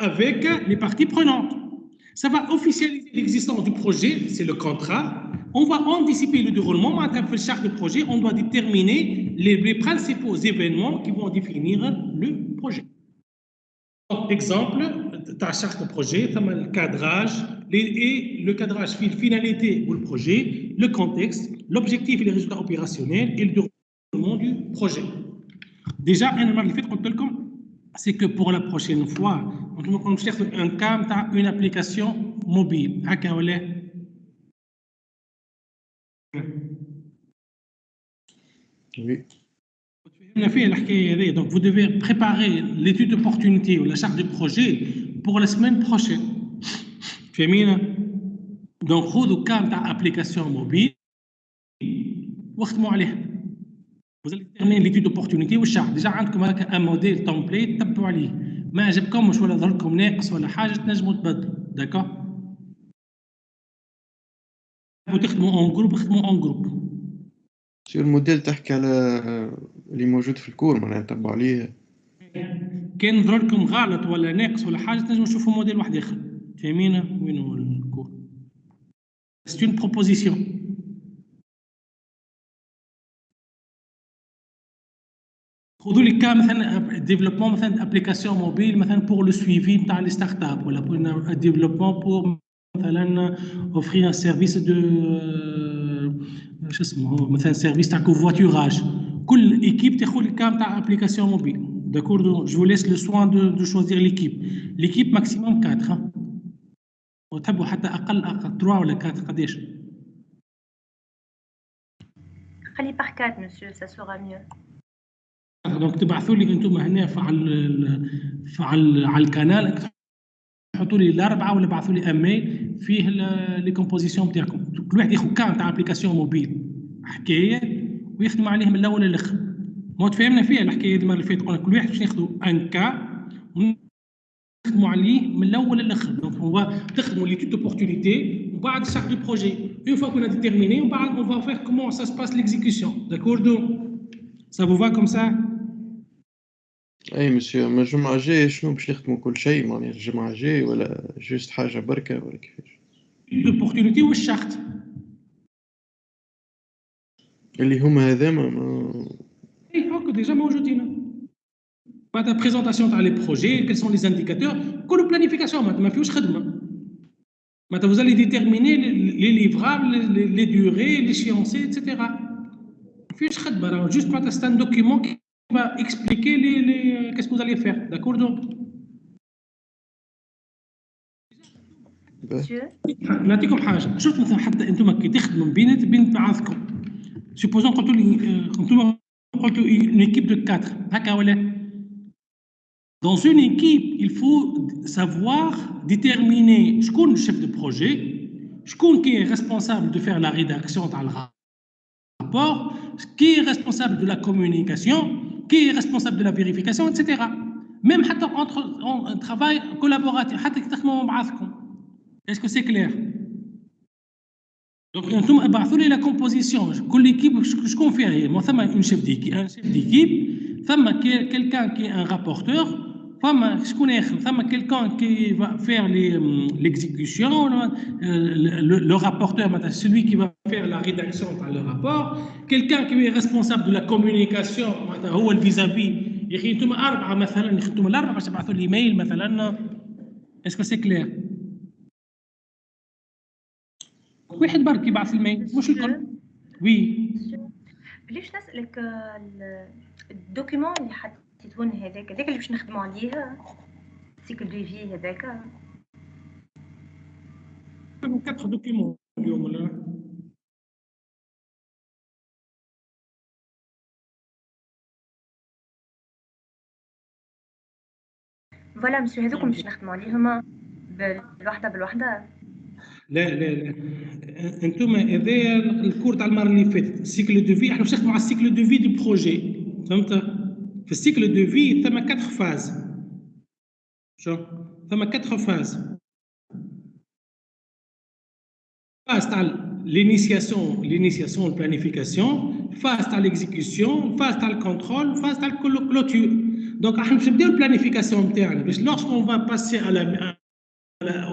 avec les parties prenantes. Ça va officialiser l'existence du projet, c'est le contrat. On va anticiper le déroulement. Dans chaque projet, on doit déterminer les principaux événements qui vont définir le projet. Donc, exemple, dans chaque projet, le cadrage, et le cadrage, finalité ou le projet, le contexte, l'objectif et les résultats opérationnels et le déroulement du projet. Déjà, c'est que pour la prochaine fois, on cherche un cas, une application mobile. Oui. Donc, vous devez préparer l'étude d'opportunité ou la charte du projet pour la semaine prochaine. Donc, vous avez une application mobile. Vous allez terminer l'étude d'opportunité ou charte. Déjà, vous avez un modèle template. ما عجبكمش ولا ظهر لكم ناقص ولا حاجه تنجموا تبدلوا داكور وتخدموا اون جروب خدموا اون جروب سي الموديل تحكي على اللي موجود في الكور معناها نتبعوا عليه كان ظهر لكم غلط ولا ناقص ولا حاجه تنجموا تشوفوا موديل واحد اخر فاهمين وينو الكور سي اون بروبوزيسيون خذوا لي كان مثلا ديفلوبمون مثلا ابليكاسيون موبيل مثلا بور لو سويفي نتاع لي ستارت اب ولا بور ديفلوبمون بور مثلا اوفري ان سيرفيس دو شو اسمه مثلا سيرفيس تاع كوفواتوراج كل ايكيب تاخذ الكام تاع ابليكاسيون موبيل داكور جو ليس لو سوان دو شوزير ليكيب ماكسيموم 4 وتحبوا حتى اقل 3 ولا 4 قداش خلي par 4 monsieur ça sera mieux. دونك تبعثوا لي انتم هنا على القناه تحطوا لي الاربعه ولا بعثوا لي ايميل فيه لي كومبوزيسيون نتاعكم كل واحد ياخذ كام تاع ابليكاسيون موبيل حكايه ويخدم عليه من الاول للاخر ما تفهمنا فيها الحكايه المره اللي فاتت قلنا كل واحد باش ناخذوا ان كا ونخدموا عليه من الاول للاخر دونك هو تخدموا ليتود دوبورتونيتي وبعد شاك دو بروجي اون فوا كنا ديتيرميني وبعد اون فا فير كومون سا سباس ليكزيكسيون داكور دو Ça vous va comme ça? اي مسيو ما الجمعة الجاية شنو باش نخدموا كل شيء معناها الجمعة الجاية ولا جوست حاجة بركة ولا كيفاش؟ الأوبورتونيتي والشارت اللي هما هذاما اي هاكا ديجا موجودين بعد بريزونطاسيون تاع لي بروجي كيل سون لي انديكاتور كل بلانيفيكاسيون ما فيهوش خدمة معناتها vous allez déterminer les livrables les durées l'échéancier etc. ما فيهوش خدمة راه جوست معناتها c'est un document qui va expliquer qu'est-ce que vous allez faire d'accord donc نعطيكم حاجه شفت مثلا حتى انتم كي تخدموا بين بعضكم سوبوزون قلتوا لي انتم قلتوا une équipe de 4 هكا ولا dans une équipe il faut savoir déterminer شكون le chef de projet شكون qui est responsable de faire la rédaction تاع الرابور qui est responsable de la communication qui est responsable de la vérification etc. même حتى entre un travail collaboratif حتى كي تخدموا مع بعضكم. Est-ce que c'est clair? Donc, انتم ابعثوا لي la composition. كل équipe شكون فيها هي؟ ما ثم un chef d'équipe, ثم quelqu'un qui est un rapporteur, ثم شكون آخر؟ ثم quelqu'un qui va faire l'exécution, le rapporteur, celui qui va faire la rédaction par le rapport, quelqu'un qui est responsable de la communication, هو vis-à-vis. يا أخي انتم أربعة مثلا انتم الأربعة باش تبعثوا لي ايميل مثلا. Est-ce que c'est clair? واحد برك يبعث الميل مش الكل. وي ليش نسألك الدوكيمون اللي حطيته لنا هذاك اللي باش نخدموا عليه سيكل دو في هذاك 4 دوكيمون اليوم ولا فوالا مسيو هذوكم باش نخدموا عليهم بالوحده لا انتم هذايا الكور تاع المره اللي فاتت السيكل دو في احنا باش نخدموا على السيكل دو في دو بروجي فهمت في السيكل دو في ثم 4 فاز شو ثم 4 فاز تاع l'initiation planification phase تاع l'exécution phase تاع الكنترول phase تاع الكلوتور Donc, on va faire une planification interne. Lorsqu'on va passer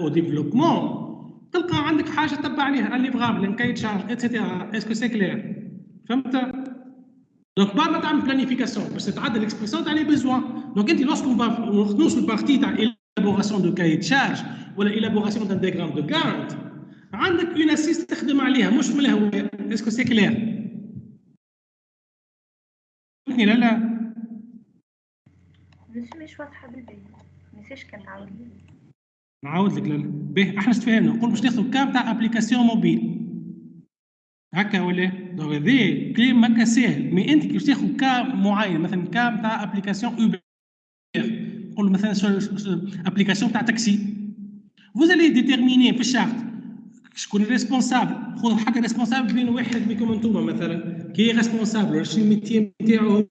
au développement, تلقى عندك حاجة تتبع عليها un livrable, un cahier de charge, etc. Est-ce que c'est clair? فهمت؟ Donc, بعد ما تعمل planification, باش تتعدل l'expression تاع les besoins. Donc, lorsqu'on va نوصل partie تاع élaboration de cahier de charge ولا élaboration d'un diagramme de Gantt, عندك une assise تخدم عليها مش من الهواء. Est-ce que c'est clair? فهمتني لا؟ مش واضحة بالباهي، ما نساش كان تعاود لي. نعاود لك لالا. باهي احنا استفهمنا نقول باش ناخذ كام تاع ابليكاسيون موبيل. هكا ولا؟ دونك هذا كلام هكا ساهل، مي انت كي باش تاخذ كام معين مثلا كام تاع ابليكاسيون اوبر. نقول مثلا ابليكاسيون تاع تاكسي. Vous allez déterminer في الشارت شكون الريسبونسابل، خذوا حاجه ريسبونسابل بين واحد منكم انتوما مثلا كي ريسبونسابل شنو الميتي نتاعو،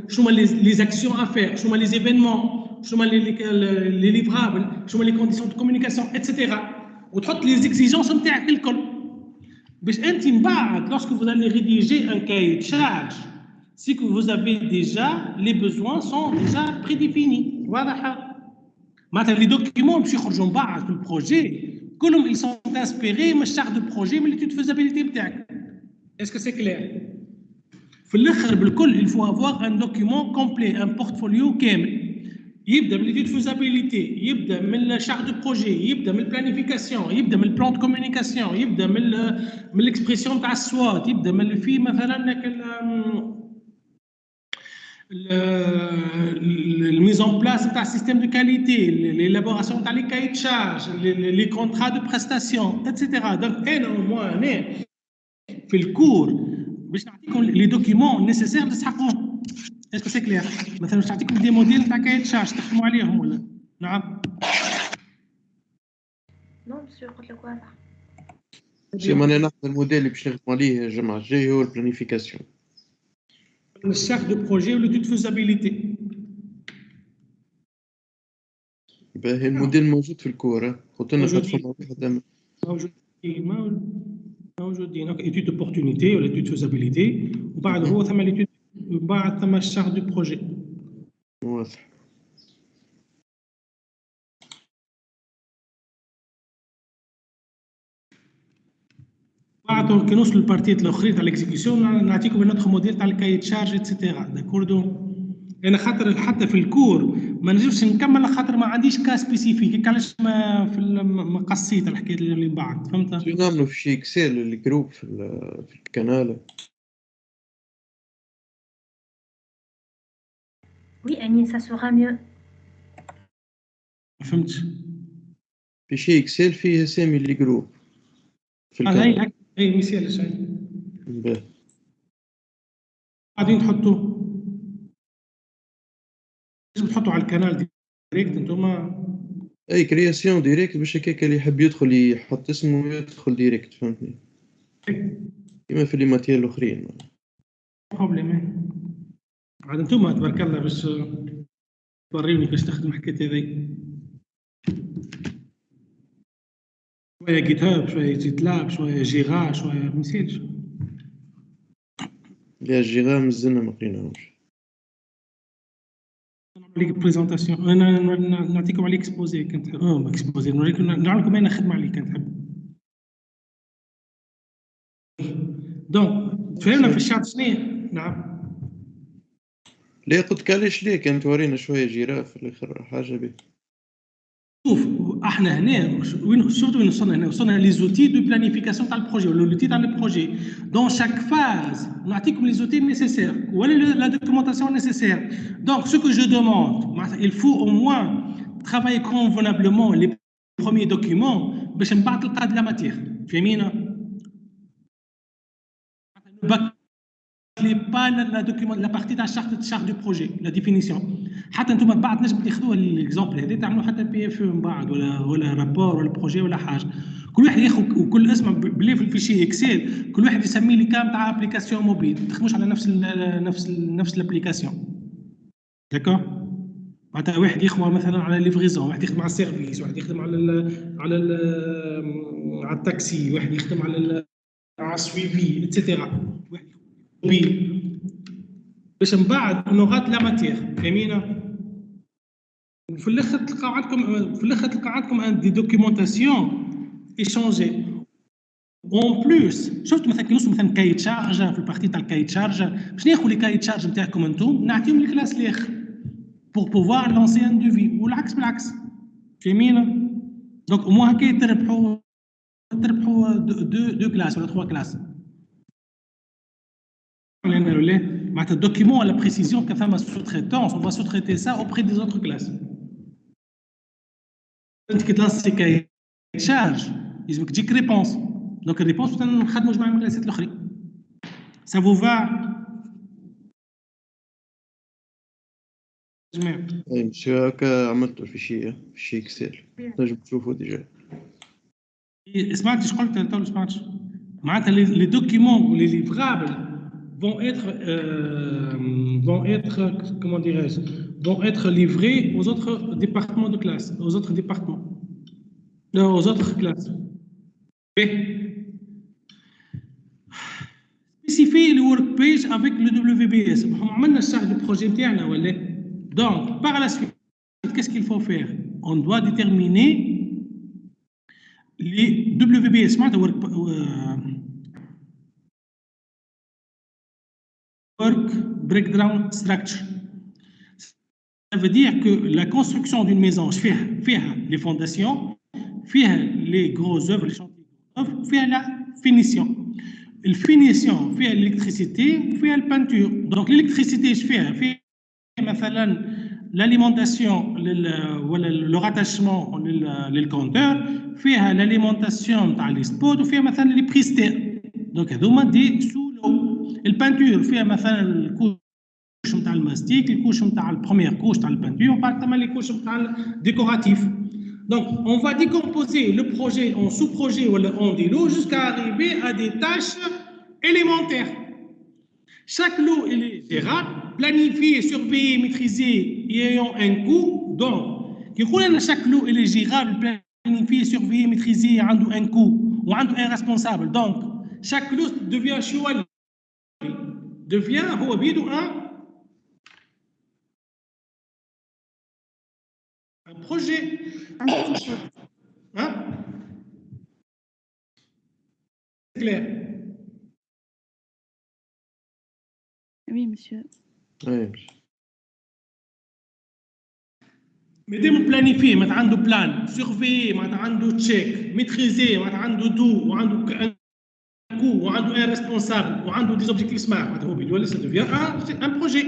شنو لي زاكسيون ا فير، شنو لي زيفينمون، شنو لي ليفرابل، شنو لي كونديسيون دو كومونيكاسيون اتسيتيرا، وتحط لي زيكزيجونس نتاعك الكل باش انت من بعد lorsque vous allez rédiger un cahier de charge c'est que vous avez déjà les besoins sont déjà prédéfinis. واضح؟ معناتها لي دوكيومون باش يخرجوا من بعد في البروجي كلهم ils sont inspirés من الشارت دو بروجي من l'étude faisabilité نتاعك. Est-ce que c'est clair؟ في الاخر بالكل il faut avoir un document complet, un portfolio كامل يبدا من l'étude faisabilité، يبدا من الشارت دو بروجي، يبدا من البلانيفيكاسيون، يبدا من البلان دو كومونيكاسيون، يبدا من الاكسبريسيون تاع السوات، يبدا من في مثلا الميز ان بلاس تاع السيستيم دو كاليتي، ليلابوراسيون تاع لي كاي دو شارج، لي كونترا دو بريستاسيون اتسيتيرا. دونك انا انا في الكور باش نعطيكم لي دوكيومون نيسيسير تسحقوهم. اسكو سي كلير؟ مثلا باش نعطيكم دي موديل تاع كاي شارج تخدموا عليهم ولا؟ نعم. نو مسيو قلت لك واضح. سي ماني ناخذ الموديل اللي باش نخدموا عليه الجمعه الجايه هو البلانيفيكاسيون. الشارج دو بروجي و l'étude فيزابيليتي. باهي الموديل موجود في الكور، قلت لنا فما واحد موجودين. دونك étude d'opportunité ولا étude faisabilité وبعد هو ثم l'étude بعد ثم الشارج دو بروجي. واضح. بعد كي نوصلوا للبارتيات الاخرين تاع الاكزيكيسيون نعطيكم نوتخ موديل تاع الكاي تشارج اتسيتيرا. داكوردو؟ انا خاطر حتى في الكور ما نجمش نكمل خاطر ما عنديش كا سبيسيفيك، علاش ما قصيت الحكايه اللي بعد. فهمت؟ شنو نعملوا في شي اكسل الجروب في الكنال؟ Oui, Annie, ça sera mieux. ما فهمتش. في شي اكسل فيه اسامي الجروب في الكنال. اي مثال شيء باهي قاعدين تحطوه لازم تحطوا على الكنال ديريكت انتوما. اي كرياسيون ديريكت باش هكاك اللي يحب يدخل يحط اسمه ويدخل ديريكت. فهمتني؟ كيما في لي ماتير الاخرين. بروبليم. عاد انتوما تبارك الله باش توريوني كيفاش تخدم الحكايه هذي. شويه جيت هاب، شويه جيت لاب، شويه جيرا، شويه مسيلش. لا جيرا مازلنا ما قريناهوش. نعمل لك بريزونطاسيون، انا نعطيكم على اكسبوزي كنت اكسبوزي نوريكم، نعلمكم انا نخدم عليه كنت حب. دونك تفهمنا في الشات شنو؟ نعم. لا قلت كاليش ليه كان تورينا شويه جيرا في الاخر حاجه به. شوف احنا هنا وين سورتو وين وصلنا هنا، وصلنا لي زوتي دو بلانيفيكاسيون تاع البروجي ولا لوتي تاع البروجي. دون شاك فاز نعطيكم لي زوتي نيسيسير ولا لا دوكيومونطاسيون نيسيسير. دونك سو كو جو دوموند il faut au moins travailler convenablement les premiers documents باش من بعد تلقى لا ماتير. فهمينا؟ لي با لا دوكيومون لا بارتي تاع الشارت دو بروجي لا ديفينيسيون. حتى انتم من بعد نجم تاخذوها ليكزامبل هذا تعملوا حتى بي اف من بعد ولا رابور ولا بروجي ولا حاجه. كل واحد ياخذ وكل اسم بلي في الفيشي اكسل كل واحد يسمي لي كام تاع ابليكاسيون موبيل، ما تخدموش على نفس الابليكاسيون. داكور؟ معناتها واحد يخدم مثلا على ليفريزون، واحد يخدم على السيرفيس، واحد يخدم على التاكسي، واحد يخدم على السويفي اتسيتيرا. واحد موبيل باش من بعد نغات لا ماتير فاهمين. في الاخر تلقى عندكم دي دوكيومونطاسيون ايشونجي اون بلوس. شفت مثلا كي نوصل مثلا كاي تشارج في البارتي تاع الكاي تشارج باش ناخذ لي كاي تشارج نتاعكم انتم نعطيهم للكلاس الاخر بور بوفوار لونسي ان دوفي والعكس بالعكس فاهمين. دونك مو هكا تربحوا دو كلاس ولا 3 كلاس ولا معناتها الدوكيمون لا بريسيزيون كفما سو تريتونس اون فا سو تريتي سا اوبري دي زوتر كلاس. انت كي تلانسي كاي تشارج لازمك تجيك ريبونس دونك الريبونس نخدموا جماعه من الكلاسات الاخرين. سا فو فا جماعه؟ اي مسيو هكا عملته في شي اكسل تنجم تشوفوا ديجا. سمعت ايش قلت انت ولا سمعتش؟ معناتها لي دوكيمون لي ليفرابل vont être comment dirais-je vont être livrés aux autres départements de classe, aux autres départements, aux autres classes. B. Spécifier le work page avec le WBS. On a déjà le projet interne, donc par la suite, qu'est-ce qu'il faut faire? On doit déterminer les WBS, work breakdown structure. Ça veut dire que la construction d'une maison, fait les fondations, fait les grosses œuvres, les chantiers d'œuvres, fait la finition. La finition fait l'électricité, fait la peinture. Donc l'électricité, je fais l'alimentation, le rattachement le compteur, fait l'alimentation dans les spots, fait les prestataires. Donc il sous l'eau. La peinture fait le couche نتاع الماستيك الكوش نتاع البروميير كوش تاع البانتور وبعد ثما لي كوش نتاع الديكوراتيف. Donc on va décomposer le projet en sous-projets ou en des lots jusqu'à arriver à des tâches élémentaires. Chaque lot il est gérable, planifié, surveillé, maîtrisé et ayant un coût. Donc chaque lot il est gérable, planifié, surveillé, maîtrisé, عنده un coût ou عنده un responsable. Donc chaque lot devient شوال devient هو بيدو un projet. Hein? C'est clair? Oui, monsieur. اي Mais dès que planifier, tu as un plan, surveiller, tu as un check, maîtriser, tu as un tout, tu as un coût, tu as un responsable, tu as des objectifs smart, ça devient un projet.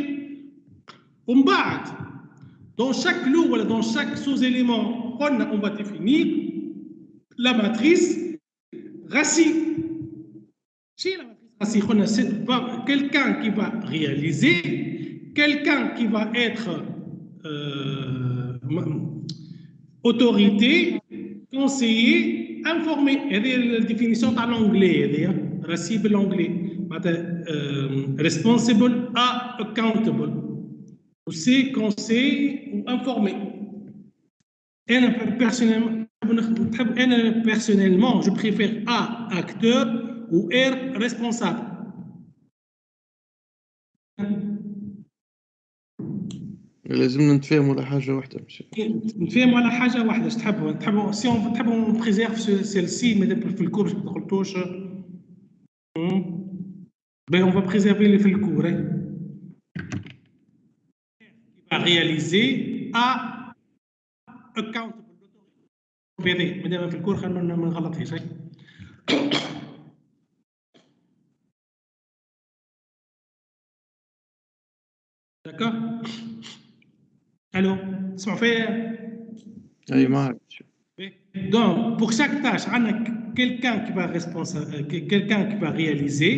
Dans chaque lot, dans chaque sous-élément, on va définir la matrice RACI. C'est la matrice RACI, c'est quelqu'un qui va réaliser, quelqu'un qui va être autorité, conseiller, informé. Et la définition dans l'anglais, RACI de l'anglais, responsible, accountable. C'est conseil ou informé. Personnellement, je préfère A, acteur, ou R, responsable. لازم نتفاهموا على حاجه واحده ماشي نتفاهموا على حاجه واحده. تحبوا سي تحبوا بريزيرف سيل-ci مادام في الكور باش ما تدخلتوش. Ben on va préserver les faits le cours. Qui va réaliser à accountable. Madame في الكور خلينا ما نغلطش. D'accord? Allô? تسمعوا فيا؟ اي معك. Donc, pour chaque tâche, on a quelqu'un qui va quelqu'un qui va réaliser.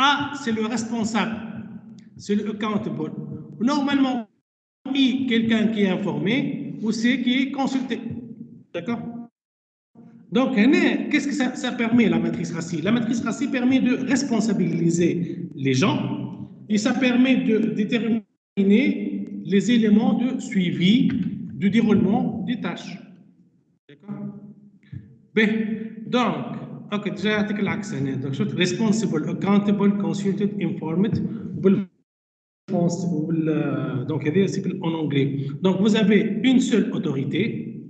A, c'est le responsable, c'est le accountable. Normalement, I, quelqu'un qui est informé, ou C, qui est consulté. D'accord? Donc, qu'est-ce que ça permet, la matrice RACI? La matrice RACI permet de responsabiliser les gens et ça permet de déterminer les éléments de suivi du déroulement des tâches. D'accord? Ben, donc, ok, déjà يعطيك العكس هنا. Donc, responsible, accountable, consulted, informed. Donc, c'est en anglais. Donc, vous avez une seule autorité. Les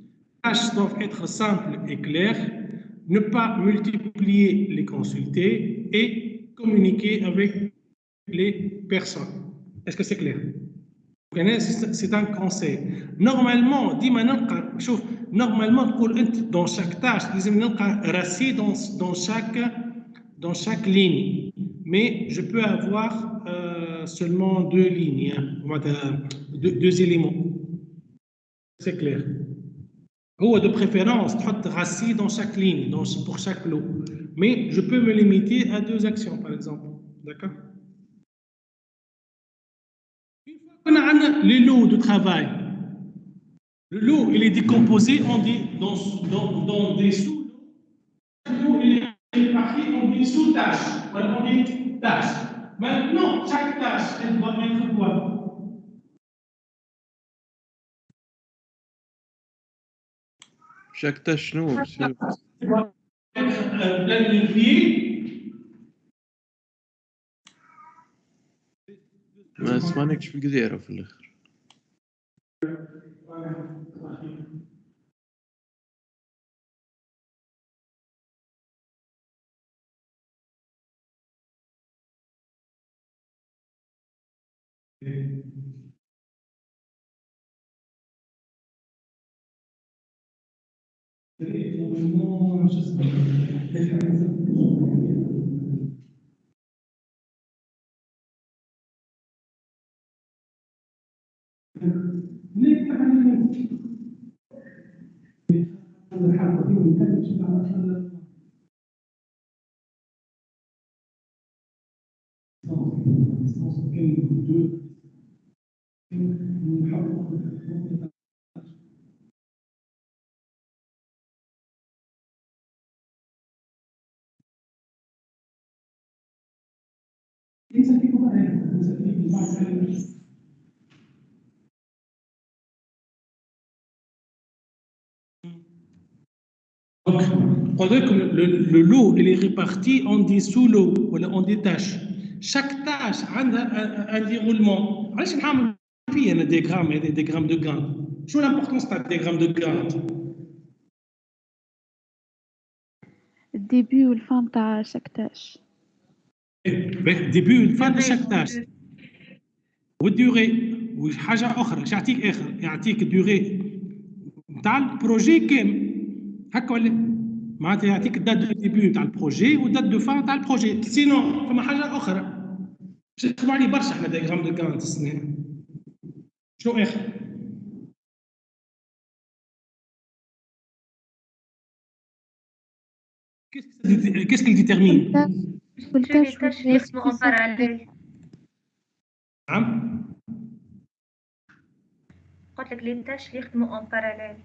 tâches doivent être simples et claires. Ne pas multiplier les consultés et communiquer avec les personnes. Est-ce que c'est clair? C'est un conseil. Normalement, dis maintenant, normalement, dans chaque tâche, rester dans chaque ligne. Mais je peux avoir seulement deux lignes, deux éléments. C'est clair. Ou de préférence, racine dans chaque ligne, pour chaque lot. Mais je peux me limiter à deux actions, par exemple. D'accord? Une fois qu'on a les lots de travail, le lot, il est décomposé dans des sous-lots. Le lot, il est réparti en des sous-tâches. Voilà, en des tâches. Maintenant, chaque tâche, elle doit être quoi? Chaque tâche شنو monsieur Elle doit être planifiée. ما سمعناكش في القديرة في الآخر. Donc, on dirait que le lot, il est réparti en des sous-lots, ou en des tâches. Chaque tâche a un déroulement. علاش نعمل فيه انا diagramme de Gantt. شو l'importance تاع diagramme de Gantt? الديبي والفان تاع chaque tâche. début et fin de chaque tâche. والدوري وحاجه اخرى يعطيك يعطيك الدوري تاع البروجي كامل هكا ولا معناتها يعطيك الدات دو ديبي تاع البروجي والدات دو فان تاع البروجي سينو فما حاجه اخرى باش نخدموا عليه برشا احنا دياغرام دو كانت السنه شنو اخر qu'est-ce qu'il détermine كل tâche tâches اللي يخدموا en parallèle. نعم قلت لك les tâches اللي يخدموا en parallèle.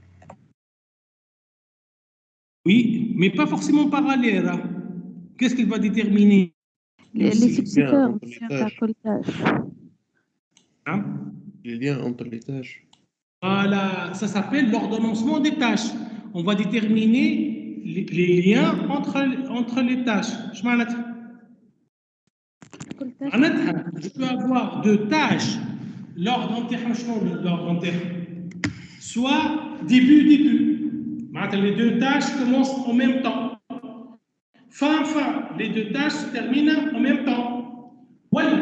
oui mais pas forcément parallèle hein. Qu'est-ce qu'il va déterminer les secteurs تاع كل tâche. نعم Les liens entre les tâches. Voilà, ça s'appelle l'ordonnancement des tâches. On va déterminer les liens entre les tâches. Je peux avoir deux tâches, l'ordre soit début. Les deux tâches commencent en même temps. Fin, les deux tâches se terminent en même temps. Voilà,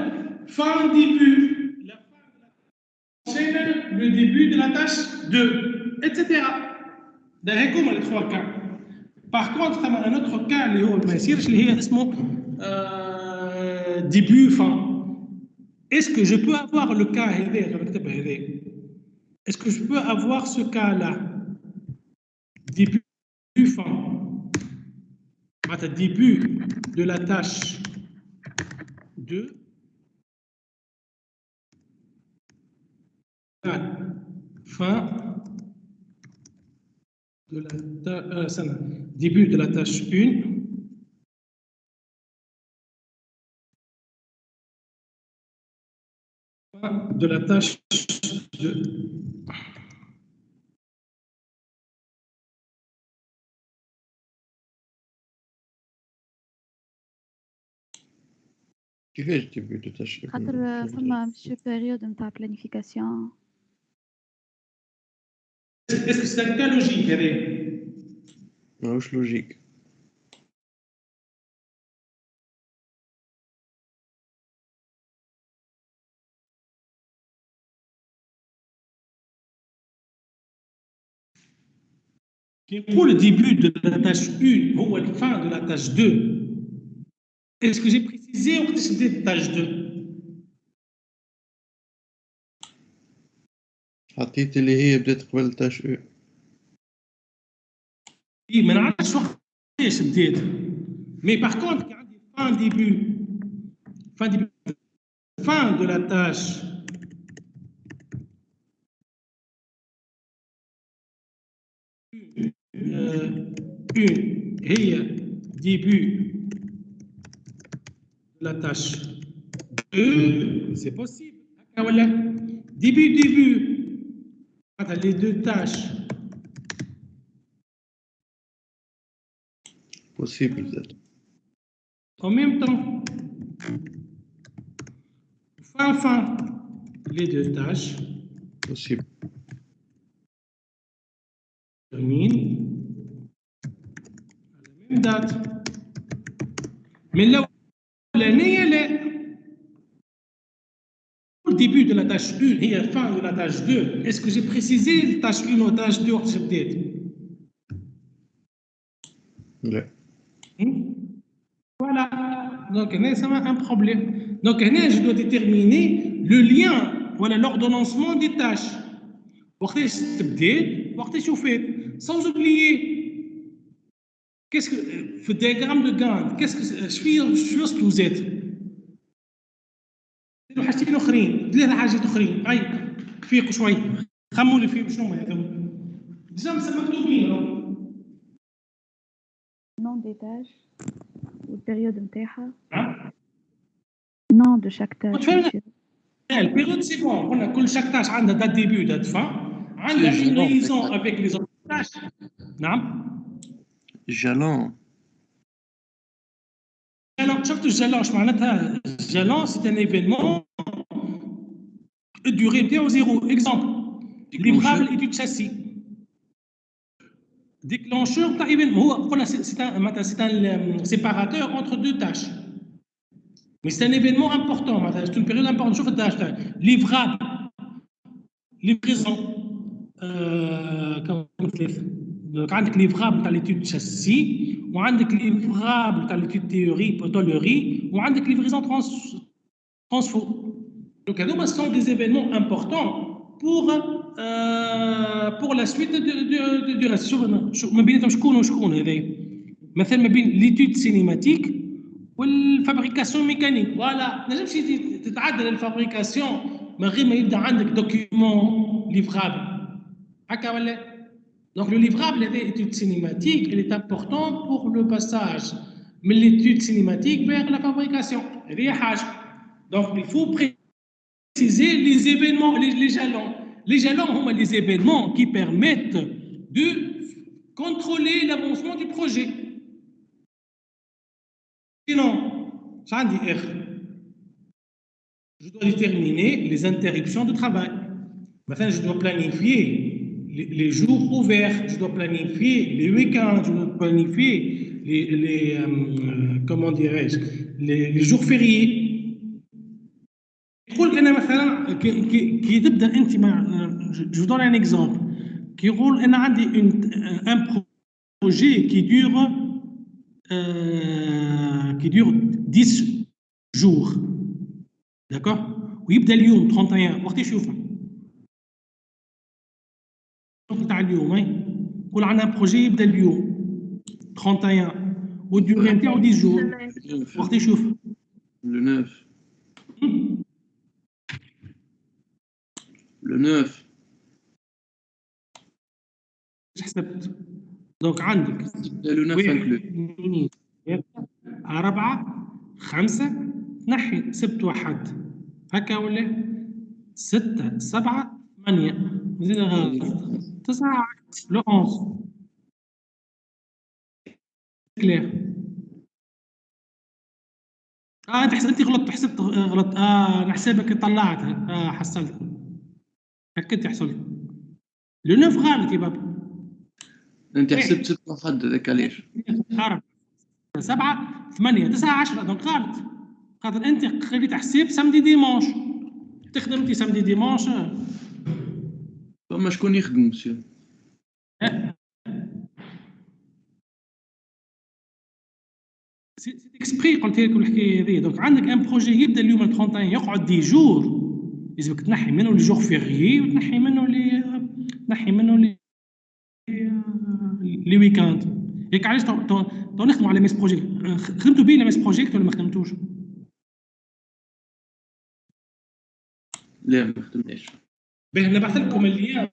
fin, début. C'est le début de la tâche 2, etc. D'accord, les trois cas. Par contre, il y a un autre cas, début, fin. Est-ce que je peux avoir le cas, est-ce que je peux avoir ce cas-là? Début, fin. Début de la tâche 2. Fin de la début de la tâche 1 fin de la tâche 2. كيفاش ديبي دو تاش خاطر فما مشي بيريود نتاع بلانيفيكاسيون. Est-ce que c'est un cas logique هذا؟ ماهوش لوجيك. Qui pour le début de la tâche 1 ou la fin de la tâche 2, est-ce que j'ai précisé ou que c'était tâche 2? حطيت اللي هي بدات قبل تاش او. Oui, ما نعرفش وقتاش بديت. Mais par contre, كي عندي fin de la tâche une هي début de la tâche 2, c'est possible. Voilà. Début, les deux tâches. Possible ذات. En même temps. Fin, les deux tâches. Possible. Termine à la même date. Mais là, l'année, elle est au début de la tâche 1 et à la fin de la tâche 2. Est-ce que j'ai précisé la tâche 1 ou la tâche 2 peut-être? لا. Voilà. Donc, ça a un problème. Donc, je dois déterminer le lien, voilà, l'ordonnancement des tâches. Sans oublier, qu'est-ce que, le diagramme de Gantt, qu'est-ce que je suis ce que vous êtes? حاجتين اخرين، ثلاث حاجات اخرين، هاي فيكوا شوي، خموا لي فيهم شنو هذا؟ ديجا مكتوبين. نون دي تاش والبيريود نتاعها. نون دو شاك تاش. البيريود سي بون، قلنا كل شاك تاش عندها دات ديبي ودات فان، عندها une liaison avec les autres tâches. نعم. جالون. شفتوا الجالون اش معناتها؟ الجالون سي ان ايفينمون durée نتاعو زيرو. اكزومبل ليفرابل ايتود شاسي. Déclencheur, c'est un séparateur entre deux tâches. Mais c'est un événement important, c'est une période importante. Je fais livrable, livraison, donc عندك livrable تاع l'étude châssis, وعندك livrable تاع l'étude théorie, وعندك livraison transfo. Donc ce sont des événements importants pour la suite du reste. شوف ما بيناتهم شكون وشكون هذايا. مثلا ما بين l'étude cinématique والفابريكاسيون ميكانيك. فوالا نجمش تتعدل الفابريكاسيون من غير ما يبدا عندك دوكيومون ليفرابل. هكا ولا؟ Donc le livrable de l'étude cinématique, il est important pour le passage de l'étude cinématique vers la fabrication. Donc il faut préciser les événements, les jalons. Les jalons sont des événements qui permettent de contrôler l'avancement du projet. Sinon, je dois déterminer les interruptions de travail. Maintenant, je dois planifier les jours ouverts, je dois planifier les week-ends, je dois planifier comment dirais-je, les jours fériés. يقول أنا مثلا كي تبدأ أنت je donne un exemple qui يقول أنا عندي un projet qui dure 10 jours, d'accord? ويبدأ اليوم 31 وقت يشوفه تاع اليوم. نقول عندنا بروجي يبدا اليوم 31 والديوري نتاعو 10 جور. وقت يشوف لو 9 حسبت. دونك عندك لو 9 انكلو 4 5 نحي سبت واحد هكا ولا 6 7 8 زيد غلط 9 لو 11 كلير. انت غلطت، حسبت غلط. نحسبك طلعتها. حصلت هكا حصلت لو 9 غلط يا بابا. انت حسبت 6 وحد هذاك علاش 7 8 9 10 دونك غلط، خاطر انت خليت حساب سامدي ديمونش، تخدم انت سامدي ديمونش. فما شكون يخدم مسيو؟ سي اكسبري قلت لكم الحكايه هذه. دونك عندك ان بروجي يبدا اليوم 31 يقعد دي جور، لازمك تنحي منه لي جور فيغيي وتنحي منه لي ويكاند. هيك علاش تو نخدموا على ميس بروجيكت. خدمتوا بيه ميس بروجيكت ولا ما خدمتوش؟ لا ما خدمناش. باهي نبعث لكم اللين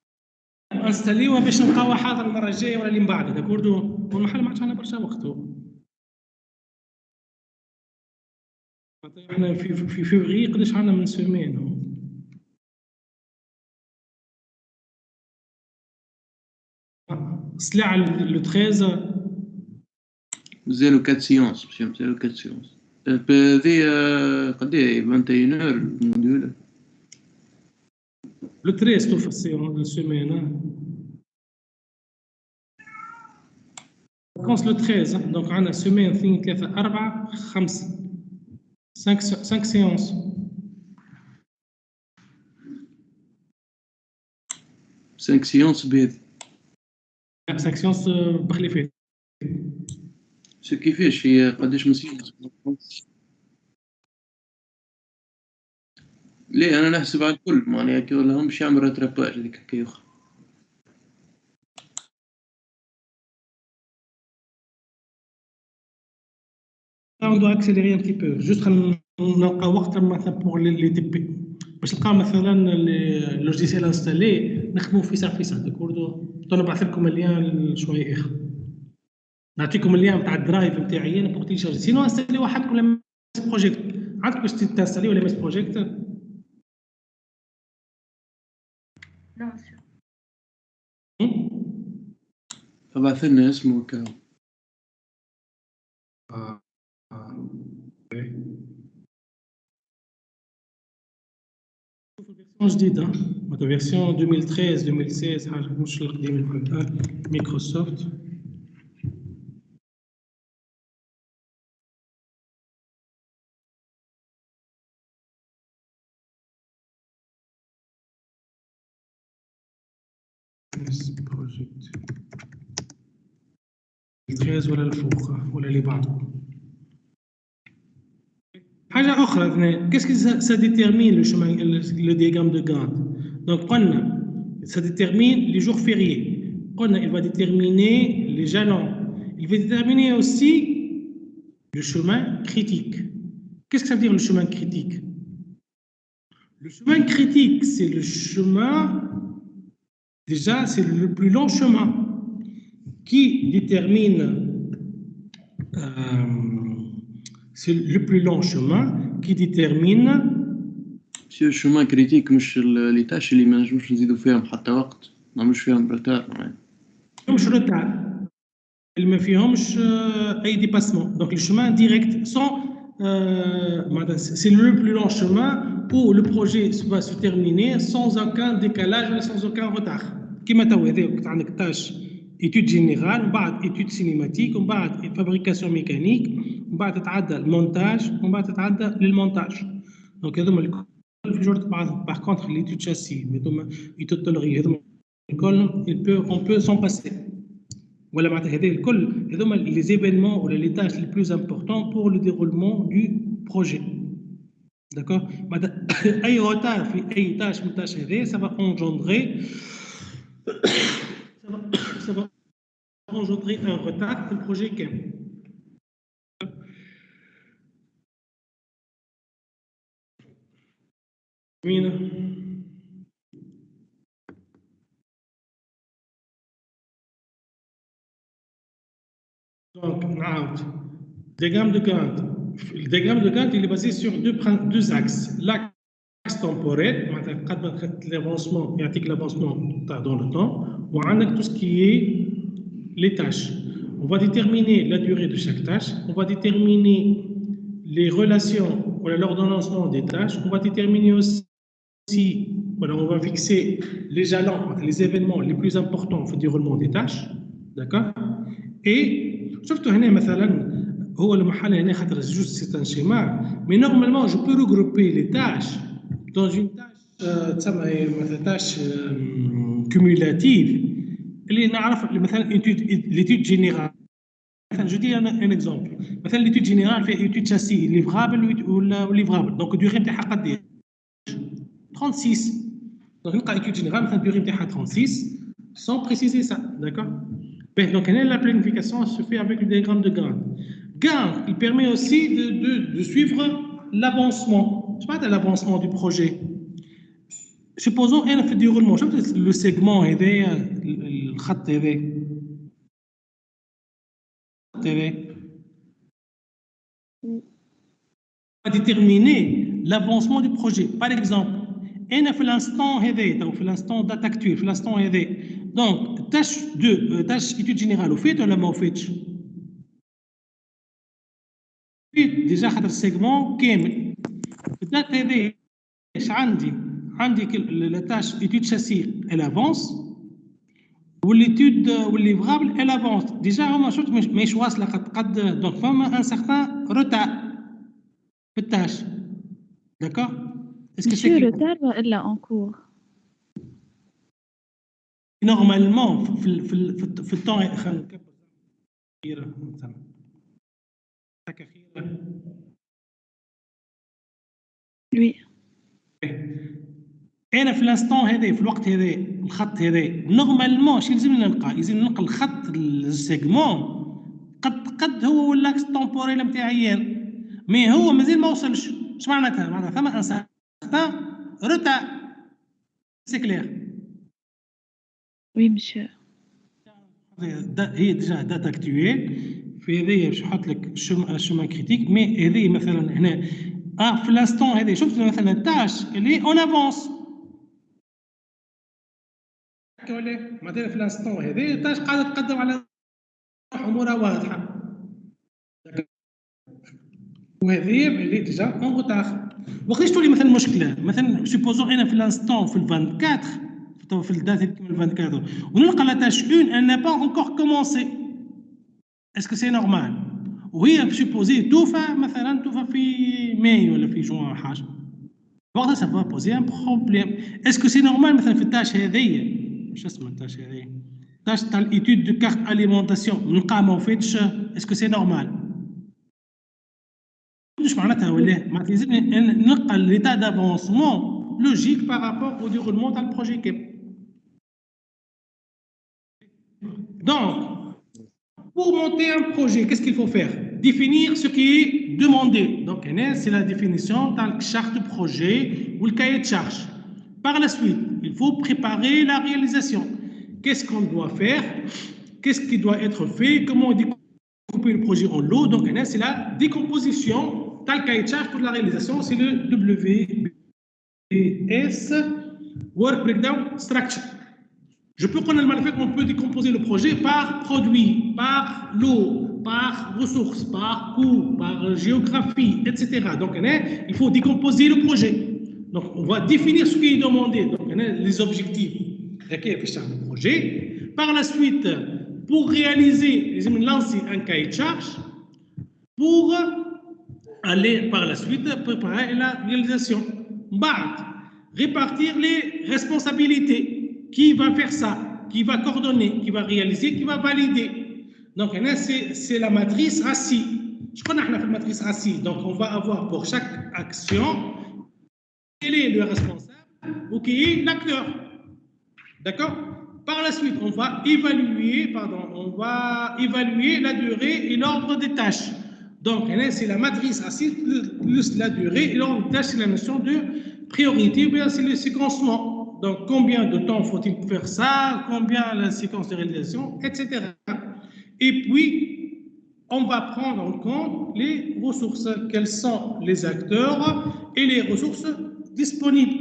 انستاليوها باش نلقاوها حاضر المره الجايه ولا اللي من بعد داكوردو. والمحل ما عادش عندنا برشا وقت. احنا في فيفري قداش عندنا من سيمين. سلاع لو 13 مازالو 4 سيونس باش مازالو 4 سيونس. هذه قداش 21 اور الموديول لو 13 توفى السيمين. كونس لو 13 دونك عندنا سيمين 2 3 4 5 5 سيونس. 5 سيونس بهذه 5 سيونس بخليفات. شو كيفاش هي قداش من سيونس؟ ليه انا نحسب على الكل معناها كي ولا هم باش يعمل راتراباج هذيك حكايه اخرى. On doit accélérer un petit peu juste نلقى وقت مثلا بور لي تي بي باش نلقى مثلا اللوجيسيال انستالي نخدموا في ساعه داكوردو. نبعث لكم اللين شويه اخر، نعطيكم اللين نتاع الدرايف نتاعي انا بوغ تيشارجي. سينو انستالي وحدكم ولا ميس بروجيكت عندكم باش تنستالي ولا ميس بروجيكت؟ نو مسيو. فبعث لنا اسمه كاو. جديدة مثلا فيرسيون 2013 2016 حاجة مش القديم مايكروسوفت. بروجيكت 13 ولا الفوق ولا اللي بعده. حاجة أخرى qu'est-ce que ça détermine le chemin, le diagramme de Gantt. Donc قلنا ça détermine les jours fériés. قلنا il va déterminer les jalons. Il va déterminer aussi le chemin critique. Qu'est-ce que ça veut dire le chemin critique? Le chemin critique, c'est le chemin, déjà c'est le plus long chemin qui détermine c'est le plus long chemin qui détermine. سي الشومان كريتيك مش لي تاش اللي ما نجموش نزيدوا فيهم حتى وقت، ما نعملوش فيهم رتار. مش روتار اللي ما فيهمش اي ديباسمون. دونك الشومان ديريكت سون سي لو بلو لون شومان où le projet va se terminer sans aucun décalage ou sans aucun retard. كيما تو هذا عندك تاش étude générale ومن بعد étude cinématique ومن بعد fabrication mécanique ومن بعد تتعدى المونتاج ومن بعد تتعدى للمونتاج. دونك هذوما الكل في جورت باغ كونتر l'étude châssis هذوما étude tôlerie هذوما الكل on peut s'en passer. Voilà, les événements ou les tâches les plus importantes pour le déroulement du projet. D'accord? أي retard في أي tâche من tâches هذه ça va engendrer un retard في البروجي كامل. Donc, le diagramme de Gantt. Le diagramme de Gantt il est basé sur deux axes. L'axe temporel, l'avancement, l'avancement dans le temps, ou tout ce qui est les tâches. On va déterminer la durée de chaque tâche, on va déterminer les relations ou l'ordonnancement des tâches. On va déterminer aussi, voilà, on va fixer les jalons, les événements les plus importants au déroulement des tâches, d'accord? Et surtout هنا مثلا هو المحل هنا خاطر juste c'est un schéma, mais normalement je peux regrouper les tâches dans une tâche تسمى مثلا tâche cumulative اللي نعرف مثلا l'étude générale. Je dis un exemple. مثلا l'étude générale fait étude châssis livrable ou livrable. Donc durée نتاعها قد 36. Donc نلقى étude générale مثلا durée نتاعها 36 sans préciser ça, d'accord? Donc la planification se fait avec le diagramme de Gantt. Gantt, il permet aussi de suivre l'avancement. Je parle de l'avancement du projet. Supposons un fait déroulement. Le segment le خط va déterminer l'avancement du projet. Par exemple, في l'instant هذا ou في l'instant date actuelle, في l'instant هذا. Donc, tâche étude générale, au fait ou ما au fait? Déjà خاطر السيجمون كامل. الدات هذا ايش عندي la tâche étude châssis elle avance ou l'étude ou le livrable elle avance. Déjà هما شفت مش واصله قد donc فما un certain retard في التâche. D'accord? Est-ce que c'est retard ولا en cours? Normalement في الطون خلينا نكبر Oui. انا في الانستون هذا في الوقت هذا الخط هذا نورمالمون شي لازمنا نلقى الخط السيجمون قد هو ولا اكستمبوريل نتاعي مي هو مازال ما وصلش. اش معناتها ثم ان سارتان روتا سي كلير. Oui monsieur. هي ديجا دات اكتويل في هذه باش نحط لك الشومان كريتيك. مي هذه مثلا هنا في الانستون هذا شفت مثلا التاش اللي اون افونس مثلا في الانستون هذا التاش قاعده تقدم على امورها واضحه وهذه اللي ديجا اون روتار. وقتاش تولي مثلا مشكله مثلا سيبوزون انا في الانستون في ال 24 في الدات كيما 24 ونلقى لا تاش 1 ان با انكور كومونسي. اسكو سي نورمال وهي سيبوزي توفى مثلا في ماي ولا في جوان حاجه وقتها ça va poser un problème. Est-ce que c'est normal مثلا في التاش هذه شو اسمها التاش هذه تاش تاع الايتود دو كارت اليمونطاسيون نلقى ما فيتش اسكو سي نورمال؟ واش معناتها ولا معناتها لازم نلقى ليتا دافونسمون لوجيك بارابور او ديرولمون تاع البروجي كيب. Donc, pour monter un projet, qu'est-ce qu'il faut faire? Définir ce qui est demandé. Donc, c'est la définition dans la charte de projet ou le cahier de charge. Par la suite, il faut préparer la réalisation. Qu'est-ce qu'on doit faire? Qu'est-ce qui doit être fait? Comment découper le projet en lots? Donc, c'est la décomposition. Dans le cahier de charge pour la réalisation, c'est le WBS, Work Breakdown Structure. Je peux prendre le manifeste, on peut décomposer le projet par produit, par lot, par ressources, par coût, par géographie, etc. Donc, il faut décomposer le projet. Donc, on va définir ce qui est demandé, donc les objectifs du projet. Par la suite, pour réaliser, lancer un cahier de charge, pour aller par la suite préparer la réalisation. Répartir les responsabilités. Qui va faire ça? Qui va coordonner? Qui va réaliser? Qui va valider? Donc, c'est la matrice RACI. Je connais la matrice RACI. Donc, on va avoir pour chaque action quel est le responsable ou qui est l'acteur. D'accord? Par la suite, on va évaluer la durée et l'ordre des tâches. Donc, c'est la matrice RACI plus la durée et l'ordre des tâches, c'est la notion de priorité, ou bien c'est le séquencement. Donc, combien de temps faut-il faire ça? Combien la séquence de réalisation, etc. Et puis, on va prendre en compte les ressources. Quels sont les acteurs et les ressources disponibles?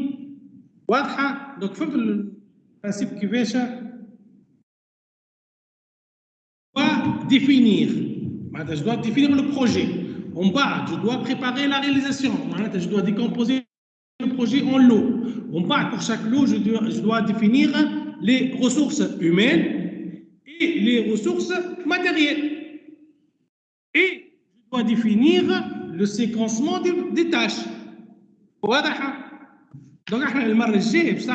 Donc, le principe qui veut définir. Je dois définir le projet. En bas, je dois préparer la réalisation. Je dois décomposer le projet en lots. En bas, pour chaque lot, je dois définir les ressources humaines et les ressources matérielles. Et je dois définir le séquencement des tâches. واضح؟ Donc, المرة الجاية باش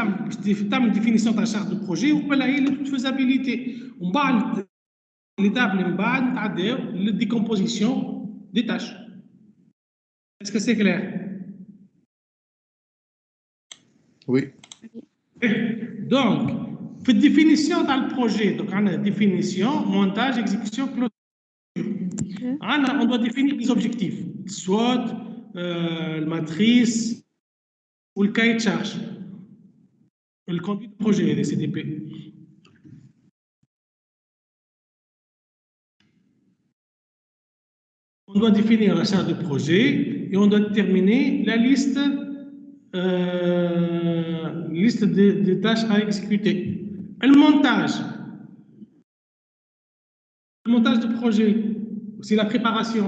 تعمل définition تاع charte de projet وقبلها هي de faisabilité. ومن بعد l'étape اللي من بعد نتعداو la décomposition des tâches. Est-ce que c'est clair? Oui. Donc, pour la définition dans le projet, donc on a définition, montage, exécution, clôture. On doit définir des objectifs, soit la matrice ou le cahier de charge, le conduit de projet des CDP. On doit définir la charge de projet et on doit déterminer la liste de tâches à exécuter. Le montage de projet, c'est la préparation.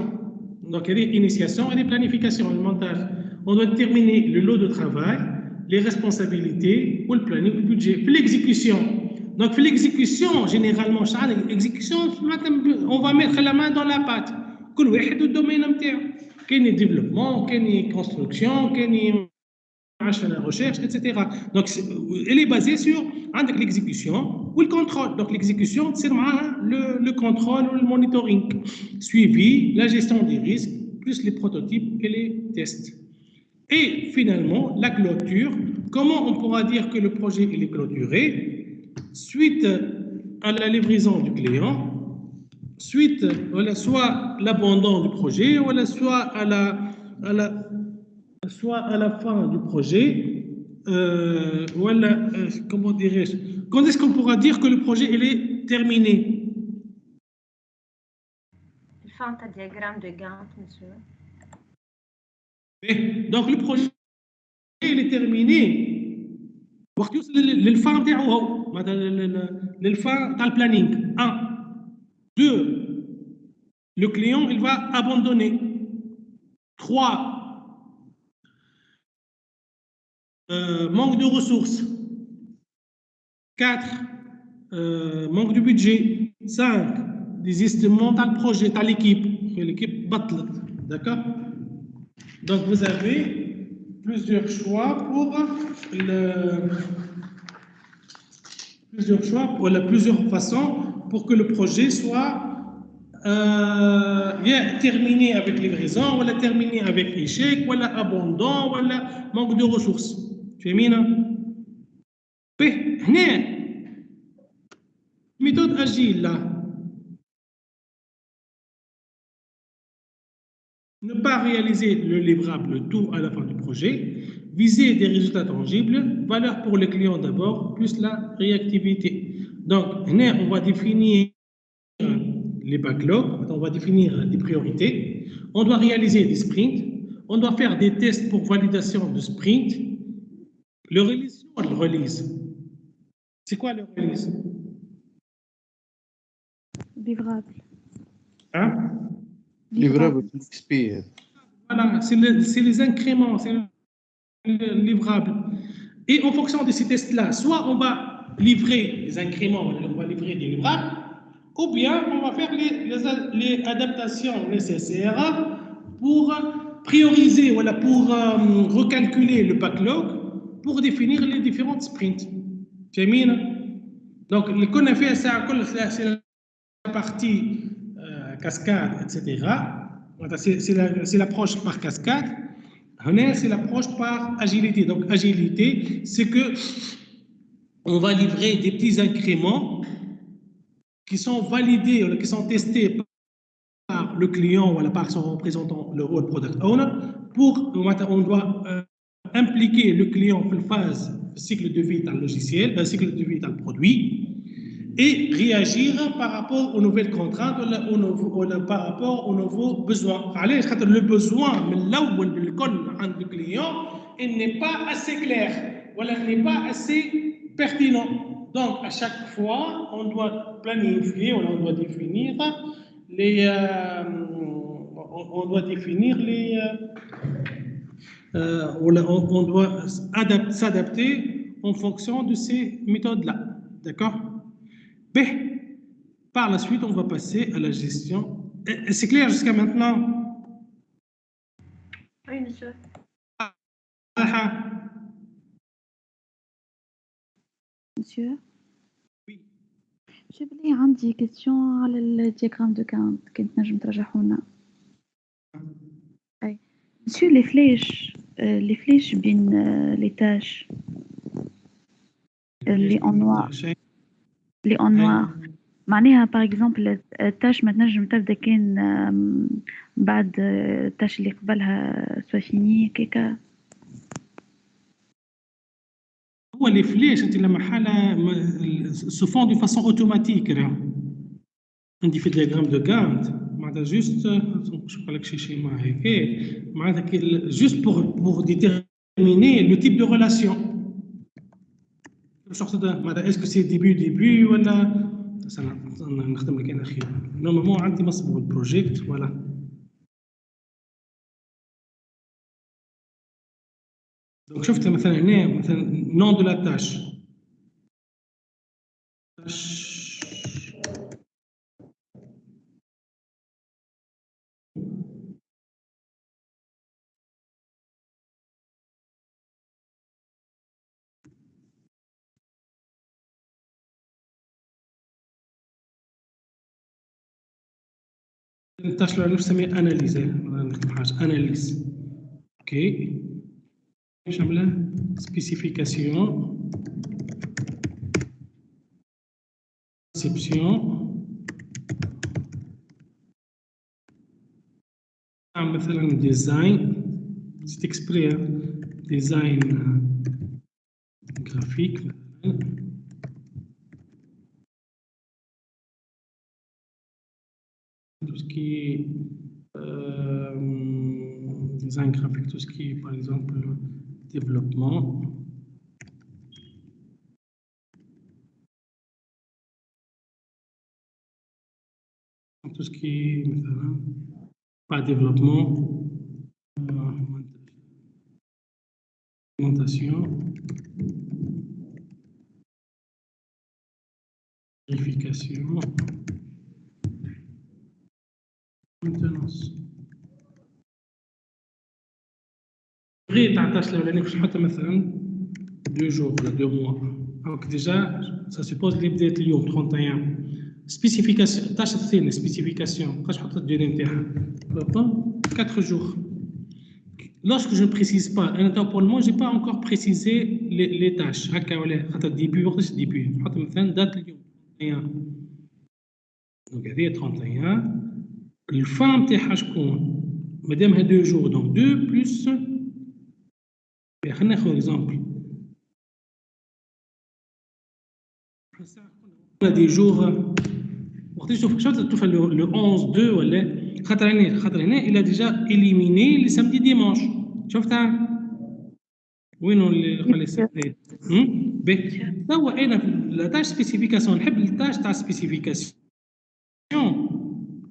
Donc, il y a des initiations et des planifications, le montage. On doit déterminer le lot de travail, les responsabilités ou le planning du budget. Puis l'exécution. Donc, pour l'exécution, généralement, l'exécution, on va mettre la main dans la pâte. كل واحد والدومين نتاعو. كاين développement, كاين construction, كاين la recherche, etc. Donc, elle est basée sur l'exécution ou le contrôle. Donc, l'exécution, c'est le contrôle ou le monitoring, suivi, la gestion des risques, plus les prototypes et les tests. Et finalement, la clôture. Comment on pourra dire que le projet il est clôturé? Suite à la livraison du client, suite soit l'abandon du projet, soit à la fin du projet, comment dirais-je, quand est-ce qu'on pourra dire que le projet il est terminé? Fin de diagramme de Gantt, monsieur. Donc le projet il est terminé. وقت يوصل للفان تاعو للفان تاع البلانينغ 1 2 le client il va abandonner 3 manque de ressources. 4, manque de budget. 5, désistement dans le projet, dans l'équipe. L'équipe battle. D'accord? Donc, vous avez plusieurs choix pour plusieurs façons pour que le projet soit terminé avec livraison, ou terminé avec échec, ou abandon, ou manque de ressources. فهمينا؟ هنا méthode agile là. Ne pas réaliser le livrable tout à la fin du projet, viser des résultats tangibles, valeur pour le client d'abord, plus la réactivité. Donc, là, on va définir les backlogs, on va définir des priorités, on doit réaliser des sprints, on doit faire des tests pour validation de sprint. Le release. C'est quoi le release? Livrable. Hein? Livrable XP. Voilà, c'est les incréments, c'est le livrable. Et en fonction de ces tests-là, soit on va livrer les incréments, on va livrer des livrables, ou bien on va faire les adaptations nécessaires pour prioriser, voilà, pour recalculer le backlog, pour définir les différentes sprints. Donc, ce qu'on a fait, c'est la partie cascade, etc. C'est l'approche par cascade. C'est l'approche par agilité. Donc, agilité, c'est que on va livrer des petits incréments qui sont validés, qui sont testés par le client ou par son représentant, le rôle product owner, on doit impliquer le client dans la phase cycle de vie dans le logiciel, cycle de vie dans le produit, et réagir par rapport aux nouvelles contraintes ou par rapport aux nouveaux besoins. Le besoin du client n'est pas assez clair, ou n'est pas assez pertinent. Donc, à chaque fois, on doit planifier, on doit définir on doit définir les. On doit s'adapter en fonction de ces méthodes-là. D'accord? Mais, par la suite, on va passer à la gestion. C'est clair jusqu'à maintenant? Oui, monsieur. Monsieur. شوف لي عندي كيستيون على الدياغرام دو كانت كنت نجم ترجحوا لنا. اي مسيو لي فليش بين لي تاش اللي اون نوار معناها باغ اكزومبل التاش ما تنجم تبدا كان بعد التاش اللي قبلها سوا فيني كيكا. هو les flèches انت لما حاله se font de façon automatique là. عندي في diagramme de Gantt معناتها juste شو قال لك شي ما هيك معناتها juste pour déterminer le type de relation. معناتها est-ce que c'est début ولا نخدم لك انا اخير. نورمالمون عندي مصبوغ البروجيكت فوالا. Donc, شفت مثلا هنا مثلا nom de la tâche. التاش اللي نسميها اناليز اناليز. اوكي باش نعملها سبيسيفيكاسيون conception مثلا ديزاين c'est exprès ديزاين graphique tout ce qui est design graphique, tout ce qui est par exemple développement. Tout ce qui est pas développement, alimentation, vérification, maintenance. غير تاع التاش الاولاني باش نحطها مثلا 2 جور ولا 2 موا. دونك ديجا سا سوبوز لي بدات اليوم 31. Spécification, tâche الثانية spécification. قاش نحط الديري نتاعها 4 jours. Lorsque je ne précise pas, pour le moment, je n'ai pas encore précisé les tâches. هكا ولا خاطر début وقتاش début. نحط مثلا دات اليوم 31. دونك هذه 31. الفان نتاعها شكون؟ مادامها 2 jours donc 2 plus. خلينا ناخذ اكزومبل. دي جور وقتاش شفت le 11 2 ولا خاطر هنا il a déjà éliminé les samedi dimanche. شفتها وينو اللي خلي السبت باهي توا انا في التاش سبيسيفيكاسيون نحب التاش تاع سبيسيفيكاسيون